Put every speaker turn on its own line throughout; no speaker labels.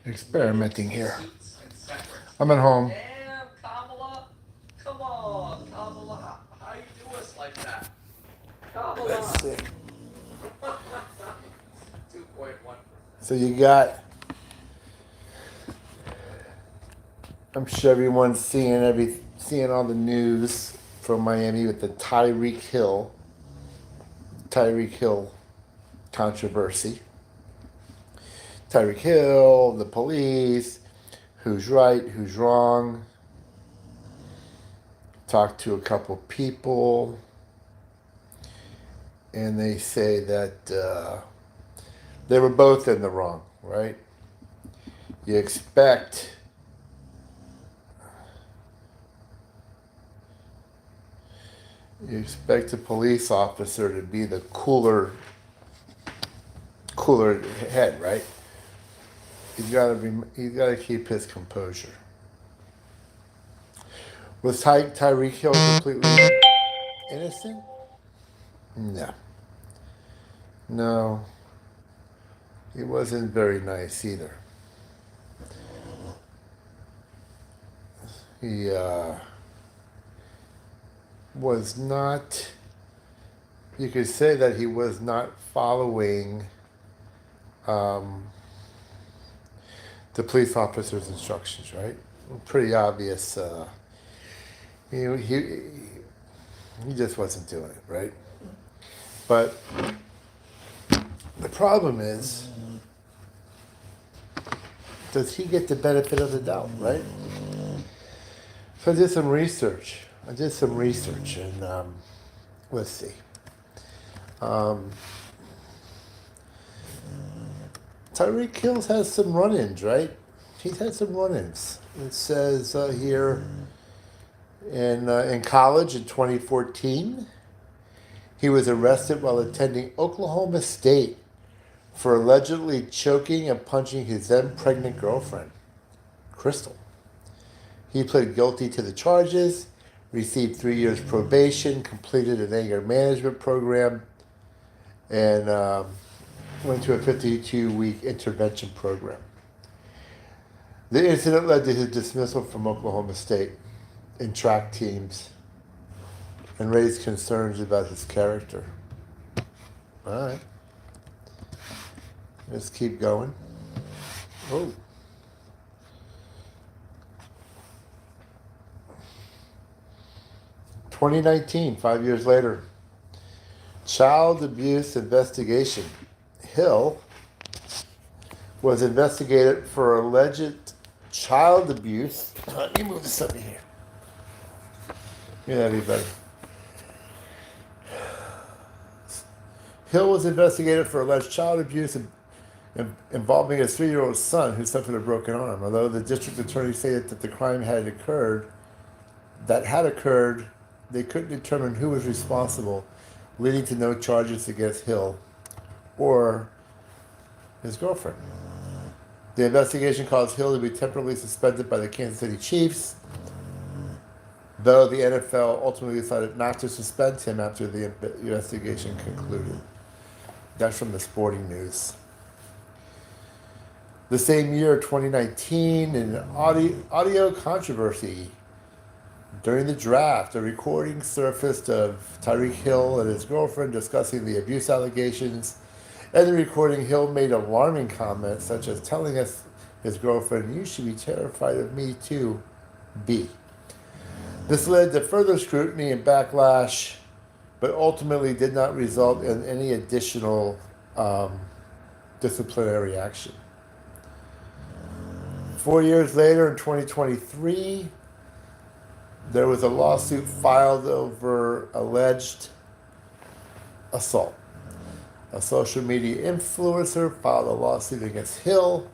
experimenting here. I'm at home.
Damn, Kamala. Come on, Kamala. How you do us like that?
Let's
Kamala.
see.
2.1%.
So you got. I'm sure everyone's seeing all the news from Miami with the Tyreek Hill controversy. Tyreek Hill, the police, who's right, who's wrong. Talked to a couple people, and they say that they were both in the wrong, right? You expect a police officer to be the cooler head, right? He's got to keep his composure. Was Tyreek Hill completely innocent? No. No. He wasn't very nice either. He was not, you could say that he was not following the police officer's instructions, right? Pretty obvious. He just wasn't doing it, right? But the problem is, does he get the benefit of the doubt, right? So I did some research. And let's see. Tyreek Hill has some run-ins, right? He's had some run-ins. It says here in college in 2014, he was arrested while attending Oklahoma State for allegedly choking and punching his then pregnant girlfriend, Crystal. He pled guilty to the charges, received 3 years probation, completed an anger management program, and went to a 52-week intervention program. The incident led to his dismissal from Oklahoma State in track teams and raised concerns about his character. All right. Let's keep going. Oh. 2019, 5 years later. Child abuse investigation. Hill was investigated for alleged child abuse. Let me move this over here. Yeah, that'd be better. Hill was investigated for alleged child abuse involving his 3-year-old son who suffered a broken arm. Although the district attorney stated that the crime had occurred, they couldn't determine who was responsible, leading to no charges against Hill or his girlfriend. The investigation caused Hill to be temporarily suspended by the Kansas City Chiefs, though the NFL ultimately decided not to suspend him after the investigation concluded. That's from the Sporting News. The same year, 2019, in an audio controversy during the draft, a recording surfaced of Tyreek Hill and his girlfriend discussing the abuse allegations. In the recording, Hill made alarming comments such as telling his girlfriend, "You should be terrified of me too, B." This led to further scrutiny and backlash, but ultimately did not result in any additional disciplinary action. 4 years later, in 2023, there was a lawsuit filed over alleged assault. A social media influencer filed a lawsuit against Hill,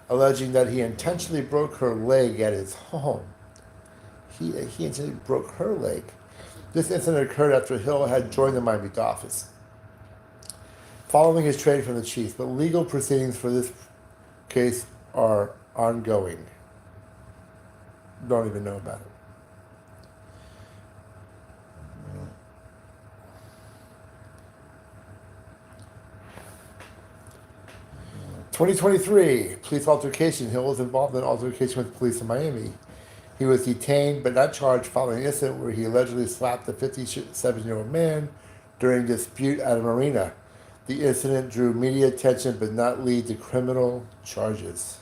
alleging that he intentionally broke her leg at his home. He intentionally broke her leg. This incident occurred after Hill had joined the Miami Dolphins, following his trade from the Chiefs, but legal proceedings for this case are ongoing. Don't even know about it. 2023, police altercation. Hill was involved in an altercation with police in Miami. He was detained but not charged following an incident where he allegedly slapped a 57-year-old man during a dispute at a marina. The incident drew media attention but not lead to criminal charges.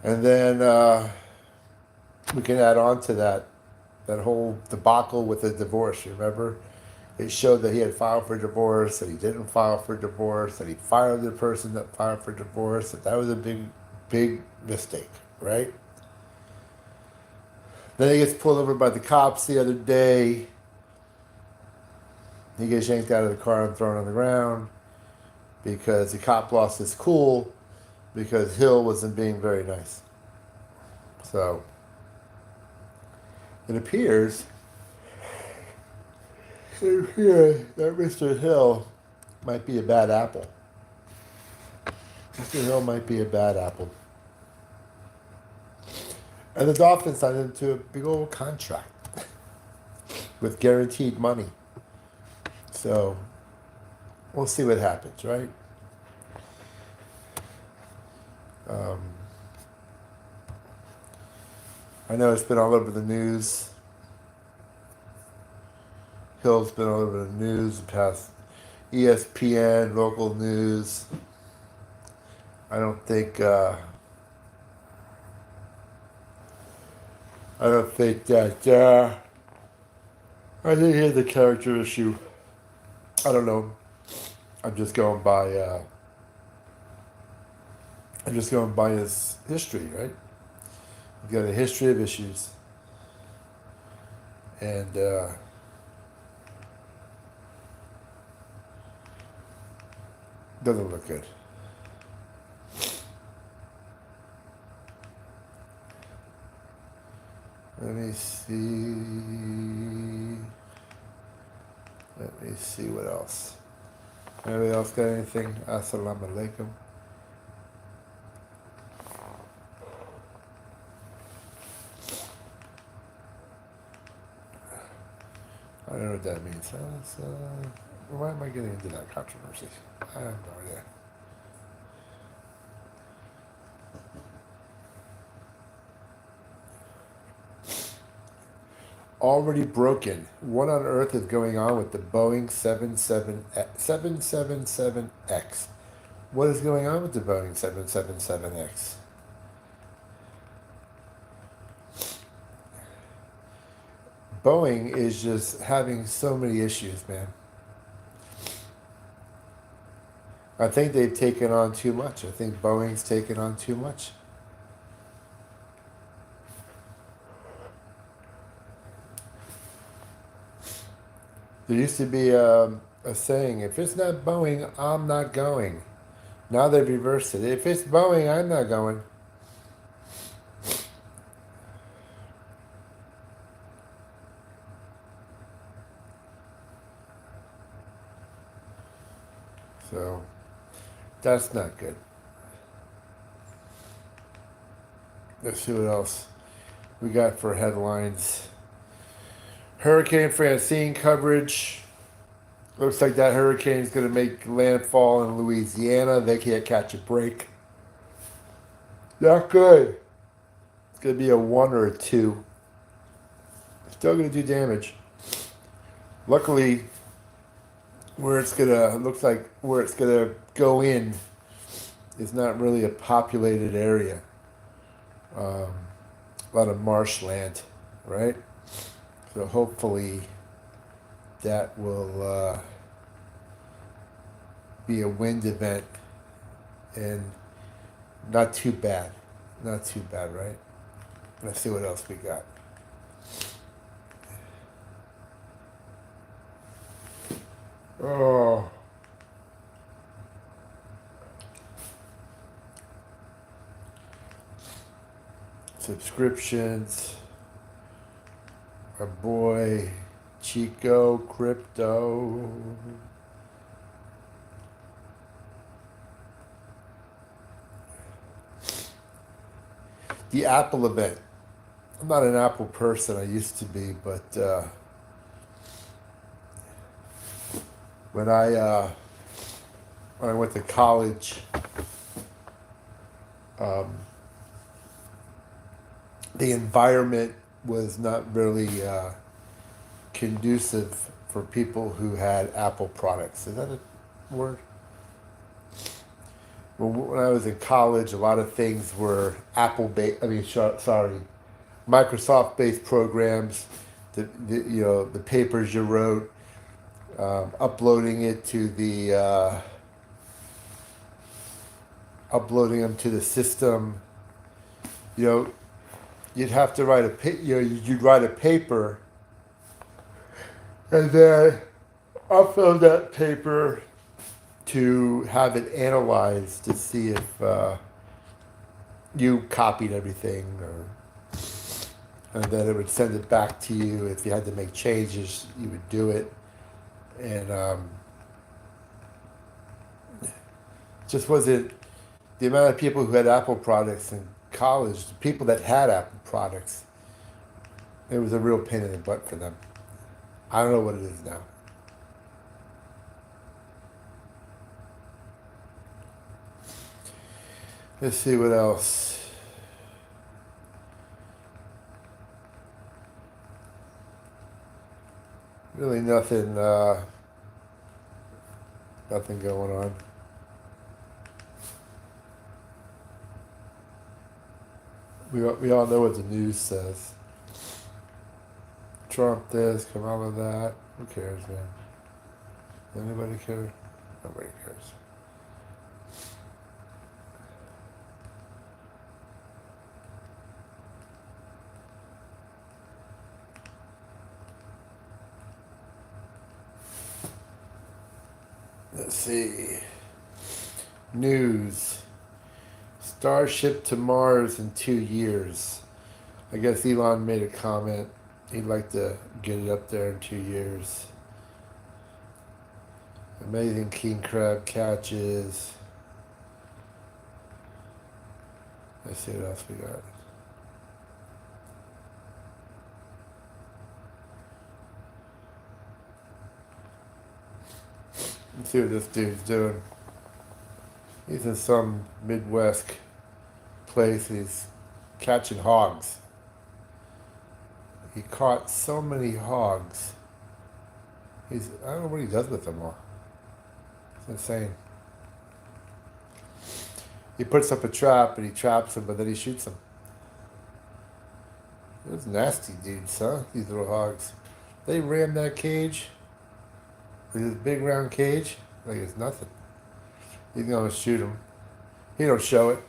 And then we can add on to that whole debacle with the divorce. Remember? It showed that he had filed for divorce, that he didn't file for divorce, that he fired the person that filed for divorce, that was a big mistake, right? Then he gets pulled over by the cops the other day. He gets yanked out of the car and thrown on the ground because the cop lost his cool because Hill wasn't being very nice. So it appears that Mr. Hill might be a bad apple. Mr. Hill might be a bad apple. And the Dolphins signed him to a big old contract with guaranteed money. So we'll see what happens, right? I know it's been all over the news. Hill's been all over the news, past ESPN, local news. I don't think that I think he has a character issue. I don't know. I'm just going by his history, right? He's got a history of issues. And doesn't look good. Let me see what else. Anybody else got anything? Assalamu alaikum. I don't know what that means. Why am I getting into that controversy? I have no idea. Already broken. What on earth is going on with the Boeing 777X? What is going on with the Boeing 777X? Boeing is just having so many issues, man. I think they've taken on too much. I think Boeing's taken on too much. There used to be a saying, if it's not Boeing, I'm not going. Now they've reversed it. If it's Boeing, I'm not going. So, that's not good. Let's see what else we got for headlines. Hurricane Francine coverage. Looks like that hurricane is going to make landfall in Louisiana. They can't catch a break. Not good. It's going to be a 1 or a 2. Still going to do damage. Luckily, where it's going to go in is not really a populated area. A lot of marshland, right? So hopefully that will be a wind event and not too bad. Not too bad, right? Let's see what else we got. Oh. Subscriptions. Our boy Chico Crypto. The Apple event. I'm not an Apple person. I used to be, but when I when I went to college, um, the environment was not really conducive for people who had Apple products. Is that a word? When I was in college, a lot of things were Apple-based. I mean, sorry, Microsoft-based programs. The papers you wrote, uploading it to the uploading them to the system. You know, you'd have to write you'd write a paper, and then upload that paper to have it analyzed to see if you copied everything, and then it would send it back to you. If you had to make changes, you would do it, and just wasn't the amount of people who had Apple products in college. The people that had Apple products, it was a real pain in the butt for them. I don't know what it is now. Let's see what else. Really nothing going on. We all know what the news says. Trump this, Kamala that. Who cares, man? Does anybody care? Nobody cares. Let's see. News. Starship to Mars in 2 years. I guess Elon made a comment. He'd like to get it up there in 2 years. Amazing king crab catches. Let's see what else we got. Let's see what this dude's doing. He's in some Midwest place. He's catching hogs. He caught so many hogs. I don't know what he does with them all. It's insane. He puts up a trap and he traps them, but then he shoots them. Those nasty dudes, huh? These little hogs. They ram that cage. This big round cage, like it's nothing. He's gonna shoot him. He don't show it,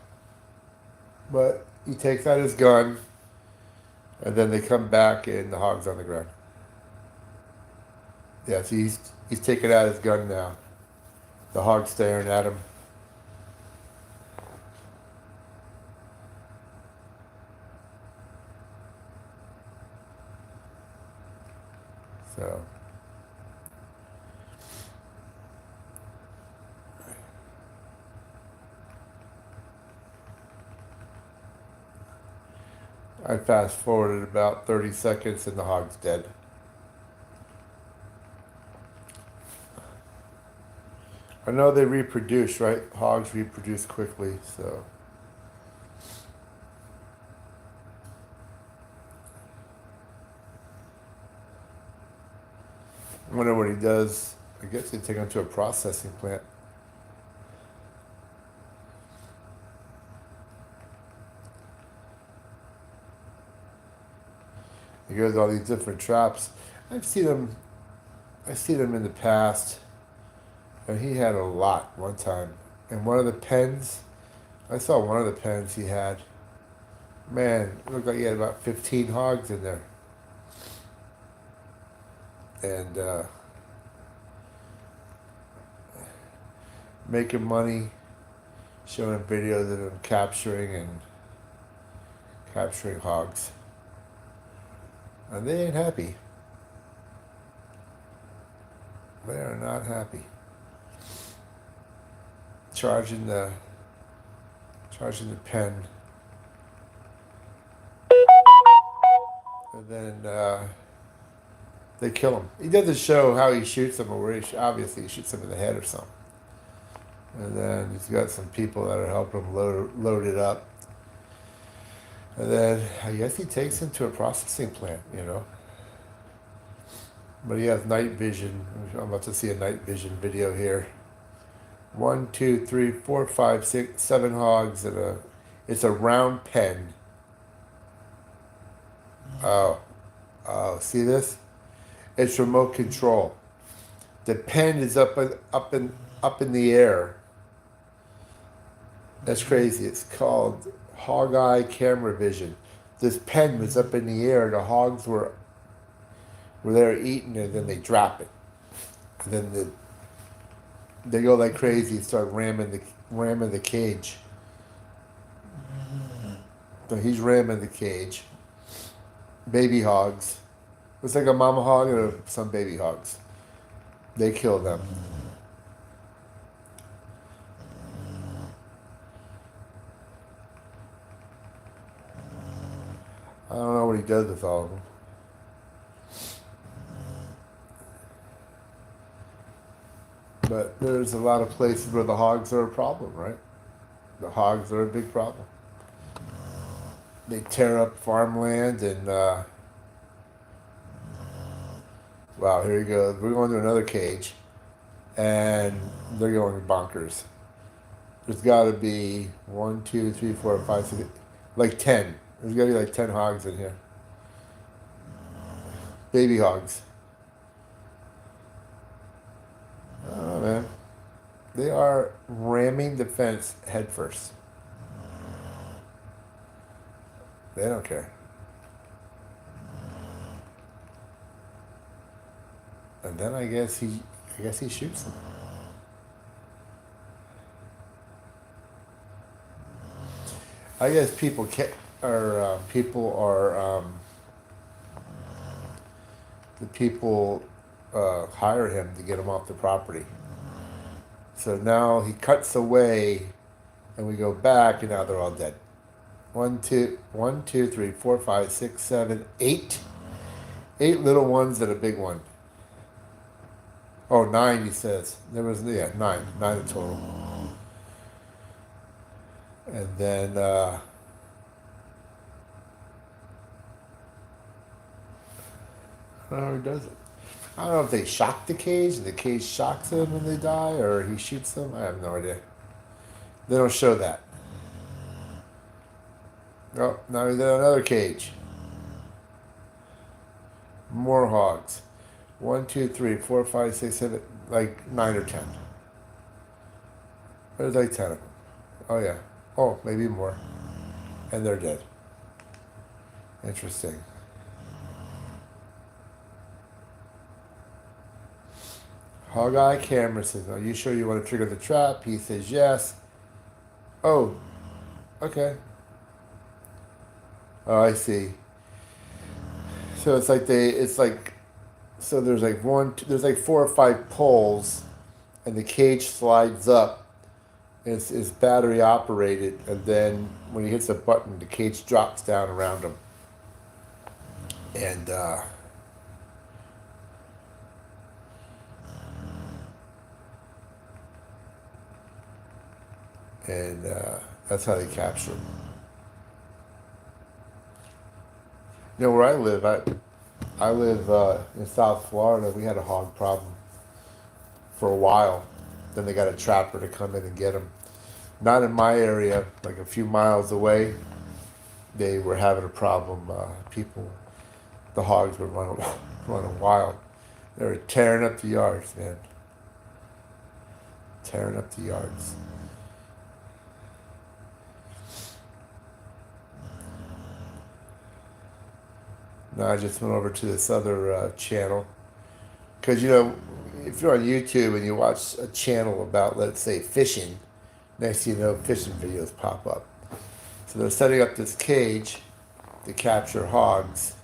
but he takes out his gun, and then they come back and the hog's on the ground. Yeah, so he's taking out his gun now. The hog's staring at him. So. I fast forwarded about 30 seconds and the hog's dead. I know they reproduce, right? Hogs reproduce quickly, so. I wonder what he does. I guess they take him to a processing plant. He goes all these different traps. I've seen him in the past, and he had a lot one time. And one of the pens, I saw one of the pens he had. Man, it looked like he had about 15 hogs in there. And making money, showing videos of him capturing hogs. And they ain't happy. They are not happy. Charging the pen. And then they kill him. He doesn't show how he shoots them, or where obviously he shoots them in the head or something. And then he's got some people that are helping him load it up. And then I guess he takes him to a processing plant, you know. But he has night vision. I'm about to see a night vision video here. 1, 2, 3, 4, 5, 6, 7 hogs in a. It's a round pen. Oh, see this? It's remote control. The pen is up in the air. That's crazy. It's called hog eye camera vision. This pen was up in the air. The hogs were there eating it, and then they drop it. And then they go like crazy and start ramming the cage. So he's ramming the cage. Baby hogs. It's like a mama hog and some baby hogs. They kill them. I don't know what he does with all of them. But there's a lot of places where the hogs are a problem, right? The hogs are a big problem. They tear up farmland and, wow, here he goes. We're going to another cage and they're going bonkers. There's got to be 1, 2, 3, 4, 5, 6, like 10. There's got to be like 10 hogs in here. Baby hogs. Oh, man. They are ramming the fence head first. They don't care. And then I guess he shoots them. I guess people the people hire him to get him off the property. So now he cuts away, and we go back, and now they're all dead. 1, 2, 3, 4, 5, 6, 7, 8. 8 little ones and a big one. Oh, 9, he says. There was, 9 in total. And then, I don't know how he does it. I don't know if they shock the cage and the cage shocks them when they die, or he shoots them. I have no idea. They don't show that. Oh, now he's in another cage. More hogs. 1, 2, 3, 4, 5, 6, 7, like 9 or 10. There's like 10 of them. Oh, yeah. Oh, maybe more. And they're dead. Interesting. Hog eye camera says, are you sure you want to trigger the trap? He says yes. Oh, okay. Oh, I see. So it's like so there's like there's like 4 or 5 poles, and the cage slides up. And it's battery operated, and then when he hits a button, the cage drops down around him. And that's how they capture him. You know where I live? I live in South Florida. We had a hog problem for a while. Then they got a trapper to come in and get them. Not in my area, like a few miles away. They were having a problem. The hogs were running wild. They were tearing up the yards, man. Tearing up the yards. Now I just went over to this other channel. Because, if you're on YouTube and you watch a channel about, let's say, fishing, next thing you know, fishing videos pop up. So they're setting up this cage to capture hogs.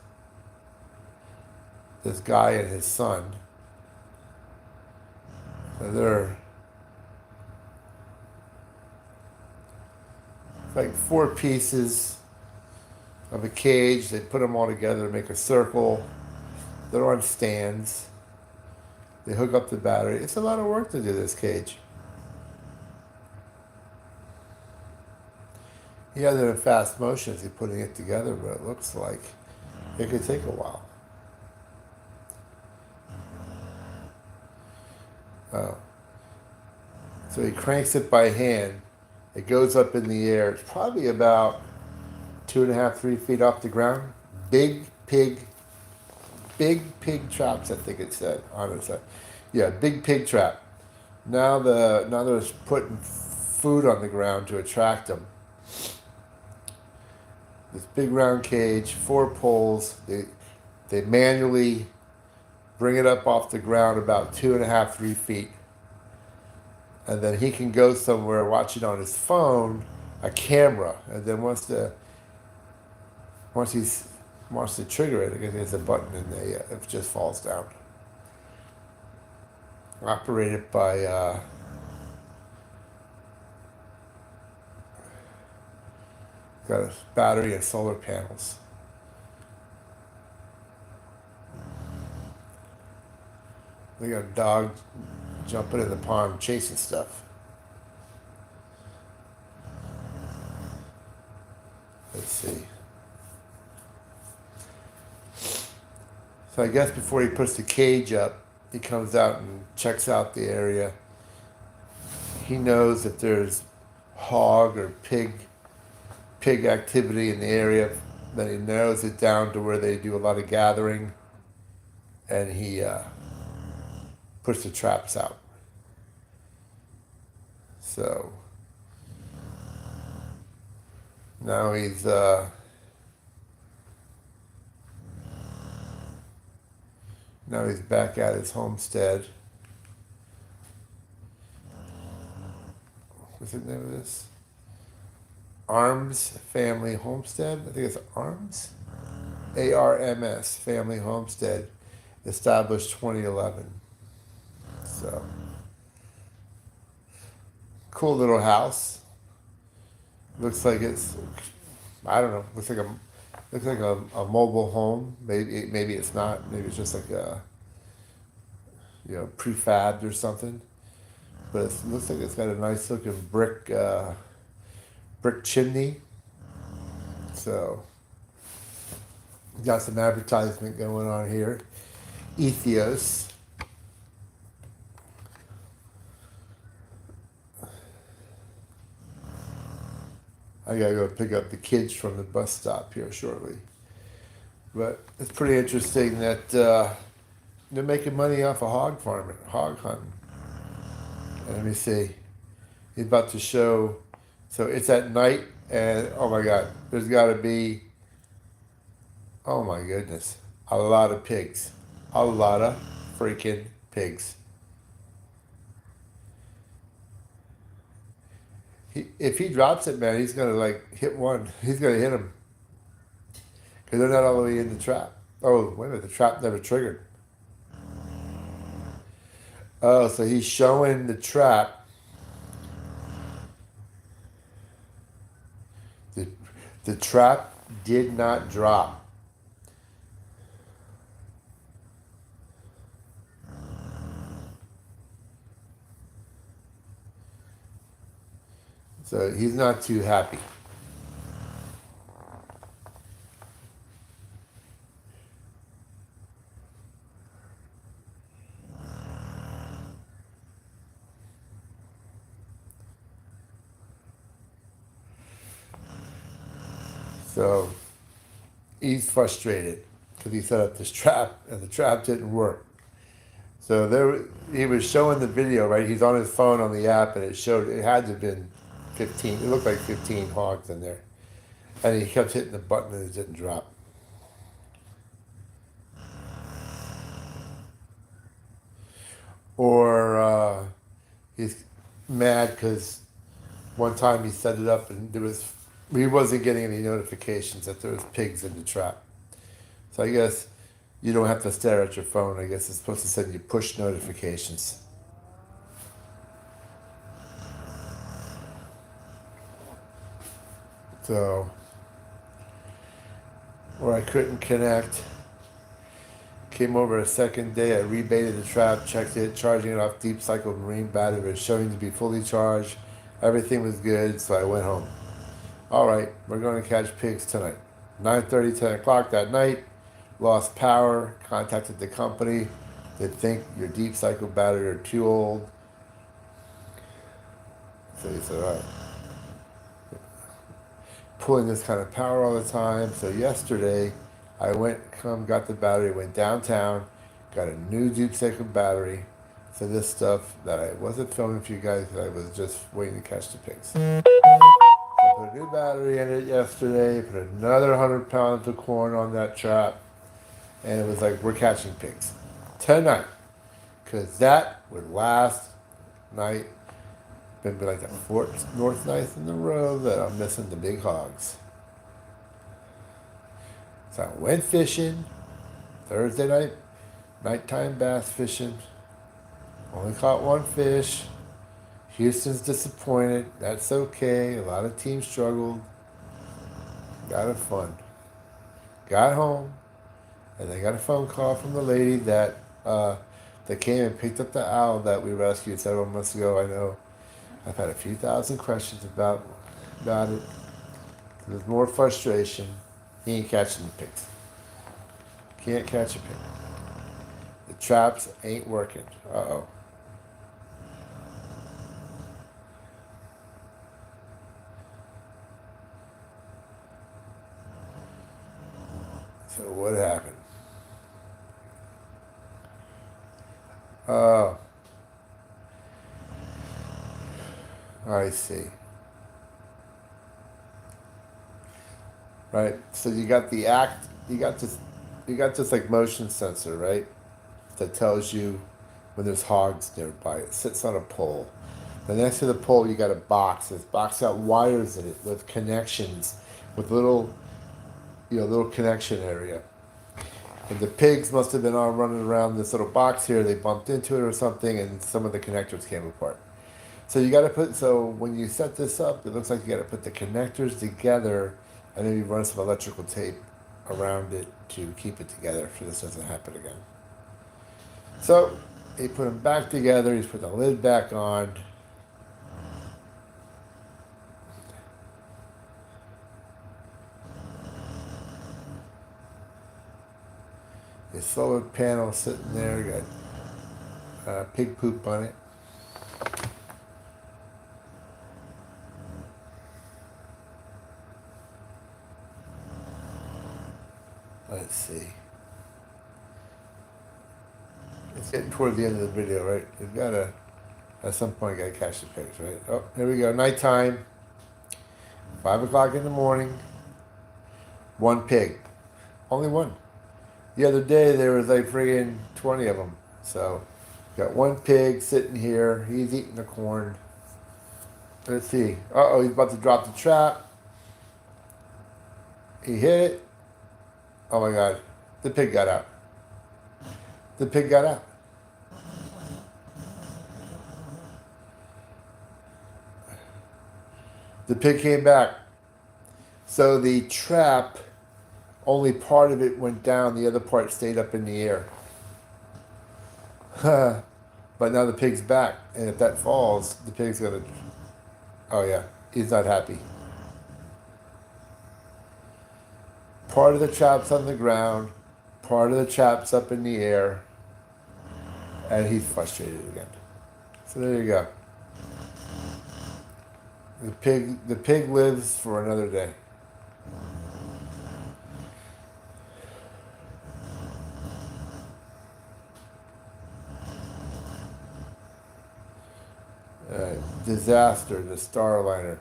This guy and his son. So they're like 4 pieces of a cage. They put them all together to make a circle. They're on stands. They hook up the battery. It's a lot of work to do this cage. He has it in fast motion as he's putting it together, but it looks like it could take a while. Oh. So he cranks it by hand. It goes up in the air. It's probably about 2.5, 3 feet off the ground. Big pig traps, I think it said on it. Yeah, big pig trap. Now they're putting food on the ground to attract them. This big round cage, 4 poles. They manually bring it up off the ground about 2.5, 3 feet. And then he can go somewhere, watch it on his phone, a camera, and then once he wants to trigger it, I guess there's a button and it just falls down. Operated by got a battery and solar panels. They got a dog jumping in the pond chasing stuff. Let's see. So I guess before he puts the cage up, he comes out and checks out the area. He knows that there's hog or pig activity in the area. Then he narrows it down to where they do a lot of gathering, and he puts the traps out. So now he's back at his homestead. What's the name of this? Arms Family Homestead. I think it's Arms. ARMS Family Homestead, established 2011. So cool little house. Looks like it's, I don't know. Looks like a mobile home. Maybe it's not. Maybe it's just like a prefabbed or something. But it looks like it's got a nice looking brick chimney. So got some advertisement going on here. Ethos. I gotta go pick up the kids from the bus stop here shortly. But it's pretty interesting that they're making money off of hog farming, hog hunting. And let me see. He's about to show. So it's at night, and oh my God, there's got to be, oh my goodness, a lot of pigs. A lot of freaking pigs. If he drops it, man, he's going to hit one. He's going to hit him. Because they're not all the way in the trap. Oh, wait a minute, the trap never triggered. Oh, so he's showing the trap. The trap did not drop. So he's not too happy. So he's frustrated because he set up this trap and the trap didn't work. So he was showing the video, right? He's on his phone on the app, and it had to have been 15. It looked like 15 hogs in there. And he kept hitting the button and it didn't drop. Or he's mad because one time he set it up and he wasn't getting any notifications that there was pigs in the trap. So I guess you don't have to stare at your phone. I guess it's supposed to send you push notifications. So, or I couldn't connect. Came over a second day. I rebaited the trap, checked it, charging it off deep cycle marine battery. It was showing to be fully charged. Everything was good, so I went home. All right, we're going to catch pigs tonight. 9:30, 10 o'clock that night. Lost power. Contacted the company. They think your deep cycle battery are too old. So he said, all right. Pulling this kind of power all the time. So yesterday, I got the battery, went downtown, got a new deep cycle battery. So this stuff that I wasn't filming for you guys, I was just waiting to catch the pigs. So I put a new battery in it yesterday, put another 100 pounds of corn on that trap, and it was like, we're catching pigs tonight. Because that would last night. Been like the fourth night in a row that I'm missing the big hogs. So I went fishing Thursday night, nighttime bass fishing. Only caught one fish. Houston's disappointed. That's okay. A lot of teams struggled. Got it fun. Got home, and I got a phone call from the lady that came and picked up the owl that we rescued several months ago. I know I've had a few thousand questions about it. There's more frustration. He ain't catching the pigs. Can't catch a pig. The traps ain't working. Uh-oh. So what happened? Oh, I see. Right. So you got you got this like motion sensor, right? That tells you when there's hogs nearby. It sits on a pole. And next to the pole, you got a box. This box got wires in it with connections, with little connection area. And the pigs must have been all running around this little box here. They bumped into it or something, and some of the connectors came apart. So you got to when you set this up, it looks like you got to put the connectors together and maybe run some electrical tape around it to keep it together so this doesn't happen again. So he put them back together. He's put the lid back on. His solar panel sitting there, got pig poop on it. Let's see. It's getting toward the end of the video, right? You've got to, at some point, got to catch the pigs, right? Oh, here we go. Nighttime. 5 o'clock in the morning. One pig. Only one. The other day, there was like friggin' 20 of them. So, got one pig sitting here. He's eating the corn. Let's see. Uh-oh, he's about to drop the trap. He hit it. Oh my God. The pig got out. The pig got out. The pig came back. So the trap, only part of it went down, the other part stayed up in the air. But now the pig's back, and if that falls, the pig's gonna. Oh yeah, he's not happy. Part of the trap's on the ground, part of the trap's up in the air, and he's frustrated again. So there you go. The pig lives for another day. Disaster, the Starliner.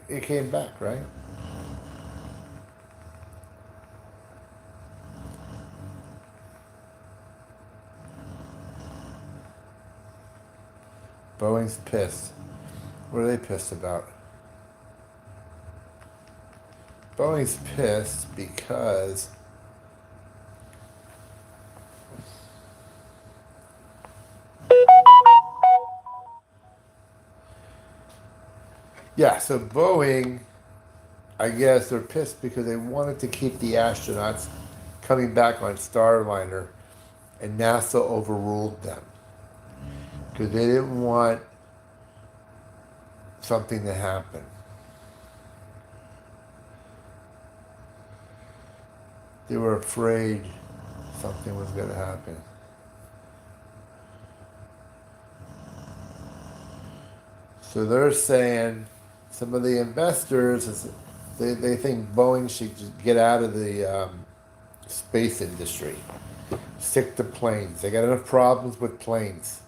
It came back, right? Boeing's pissed. What are they pissed about? Boeing's pissed because so Boeing, I guess they're pissed because they wanted to keep the astronauts coming back on Starliner, and NASA overruled them because they didn't want something to happen. They were afraid something was going to happen. So they're saying, some of the investors, they think Boeing should just get out of the space industry. Stick to planes. They got enough problems with planes.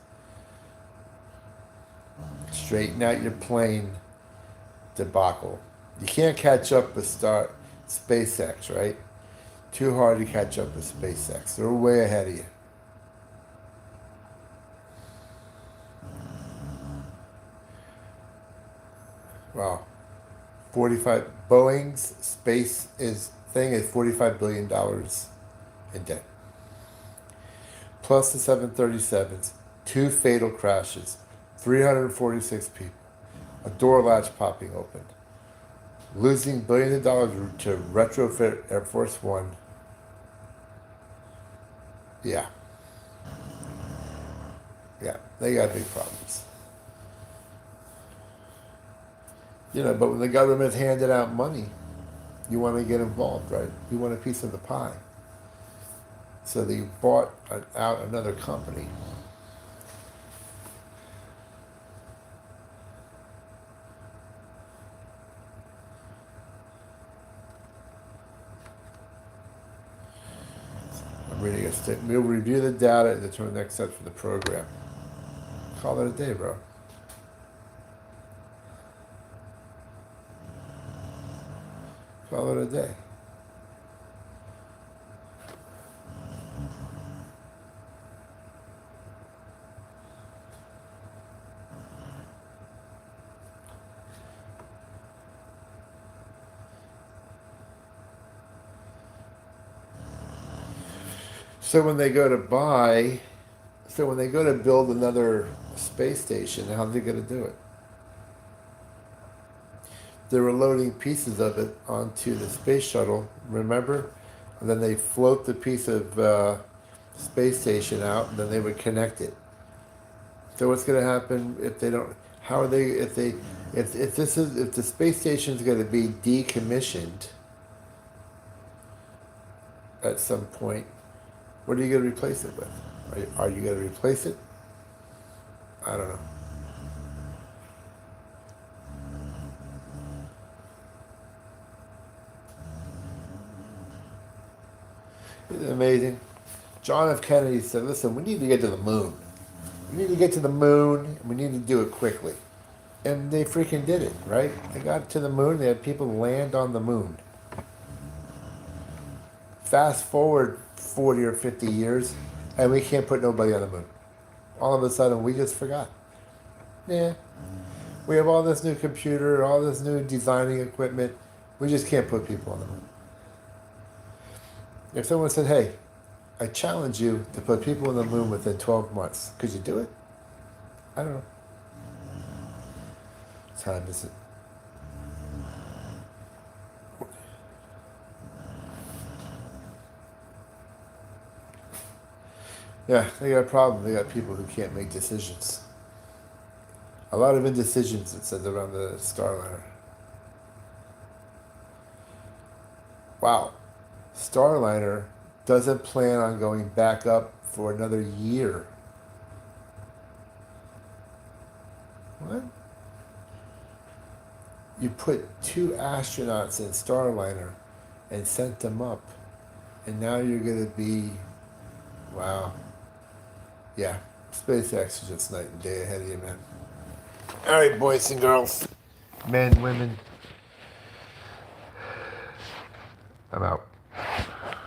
Straighten out your plane debacle. You can't catch up with SpaceX, right? Too hard to catch up with SpaceX. They're way ahead of you. Wow. 45 Boeing's space thing is $45 billion in debt. Plus the 737s, 2 fatal crashes, 346 people, a door latch popping open, losing billions of dollars to retrofit Air Force One. Yeah, they got big problems. But when the government handed out money, you want to get involved, right? You want a piece of the pie. So they bought out another company. I'm reading a statement. We'll review the data and determine the next steps for the program. Call it a day, bro. Call it a day. So when they go to build another space station, how are they going to do it? They were loading pieces of it onto the space shuttle, remember? And then they float the piece of space station out, and then they would connect it. So what's going to happen if they don't? How are they? If the space station is going to be decommissioned at some point, what are you going to replace it with? Are you going to replace it? I don't know. Isn't it amazing? John F. Kennedy said, listen, we need to get to the moon. We need to get to the moon, and we need to do it quickly. And they freaking did it, right? They got to the moon, they had people land on the moon. Fast forward 40 or 50 years, and we can't put nobody on the moon. All of a sudden, we just forgot. Yeah. We have all this new computer, all this new designing equipment. We just can't put people on the moon. If someone said, hey, I challenge you to put people on the moon within 12 months, could you do it? I don't know. What time is it? Yeah, they got a problem. They got people who can't make decisions. A lot of indecisions, it says, around the Starliner. Wow. Starliner doesn't plan on going back up for another year. What? You put 2 astronauts in Starliner and sent them up, and now you're going to be, wow. Yeah, SpaceX is just night and day ahead of you, man. All right, boys and girls, men, women, I'm out.